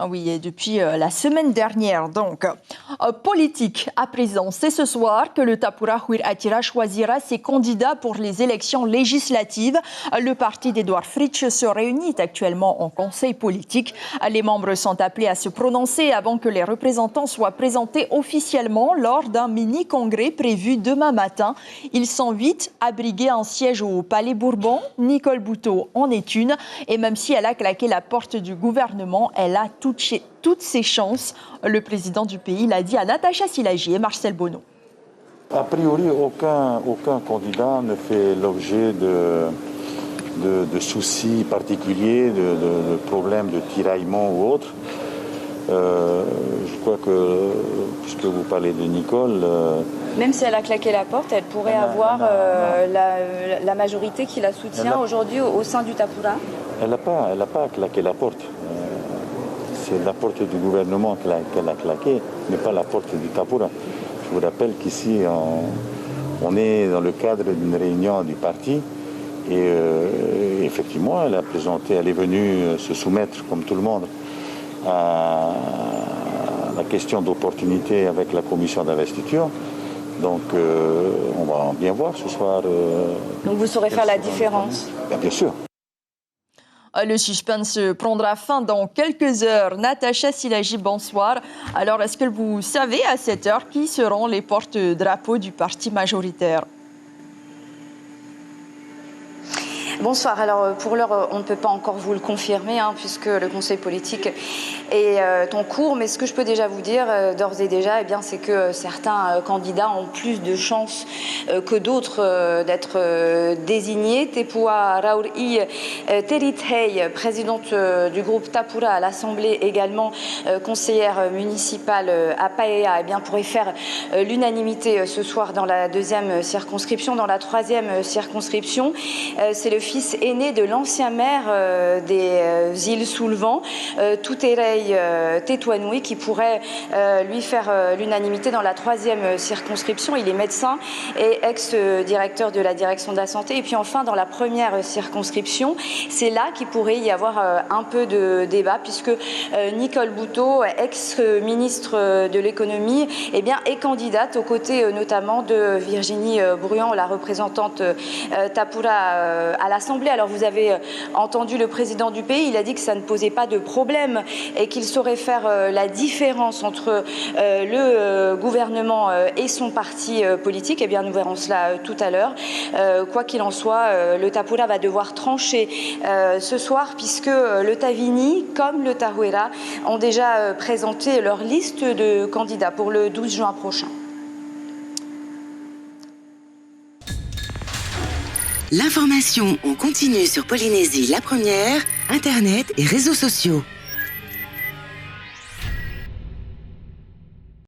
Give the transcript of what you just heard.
Ah oui, et depuis la semaine dernière, donc. Politique, à présent, c'est ce soir que le Tapura Huir Atira choisira ses candidats pour les élections législatives. Le parti d'Edouard Fritsch se réunit actuellement en conseil politique. Les membres sont appelés à se prononcer avant que les représentants soient présentés officiellement lors d'un mini-congrès prévu demain matin. Ils sont 8 à briguer un siège au Palais Bourbon. Nicole Bouteau en est une. Et même si elle a claqué la porte du gouvernement, elle a toutes ses chances. Le président du pays l'a dit à Natacha Silagi et Marcel Bonneau. A priori, aucun candidat ne fait l'objet de soucis particuliers, de problèmes de tiraillement ou autre. Je crois que, puisque vous parlez de Nicole... Même si elle a claqué la porte, elle pourrait avoir la majorité qui la soutient aujourd'hui au sein du Tapura. Elle n'a pas claqué la porte. C'est la porte du gouvernement qu'elle a claquée, mais pas la porte du Tapura. Je vous rappelle qu'ici, on est dans le cadre d'une réunion du parti et effectivement, elle est venue se soumettre, comme tout le monde, à la question d'opportunité avec la commission d'investiture. Donc, on va bien voir ce soir. Donc, vous saurez faire la différence. Bien sûr. Le suspense prendra fin dans quelques heures. Natacha Silagi, bonsoir. Alors, est-ce que vous savez à cette heure qui seront les porte-drapeaux du parti majoritaire ? Bonsoir. Alors, pour l'heure, on ne peut pas encore vous le confirmer, puisque le conseil politique est en cours. Mais ce que je peux déjà vous dire, d'ores et déjà, c'est que certains candidats ont plus de chances que d'autres d'être désignés. Tepua Rauri Terithei, présidente du groupe Tapura à l'Assemblée, également conseillère municipale à Paea, pourrait faire l'unanimité ce soir dans la deuxième circonscription. Dans la troisième circonscription, c'est le fils aîné de l'ancien maire des îles sous le vent, Tuterei Tetouanoui, qui pourrait lui faire l'unanimité dans la troisième circonscription. Il est médecin et ex-directeur de la direction de la santé. Et puis enfin, dans la première circonscription, c'est là qu'il pourrait y avoir un peu de débat, puisque Nicole Bouteau, ex-ministre de l'économie, est candidate aux côtés notamment de Virginie Bruand, la représentante Tapura à l'Assemblée. Alors vous avez entendu le président du pays, il a dit que ça ne posait pas de problème et qu'il saurait faire la différence entre le gouvernement et son parti politique. Nous verrons cela tout à l'heure. Quoi qu'il en soit, le Tapura va devoir trancher ce soir, puisque le Tavini comme le Tahuera ont déjà présenté leur liste de candidats pour le 12 juin prochain. L'information en continu sur Polynésie la première, Internet et réseaux sociaux.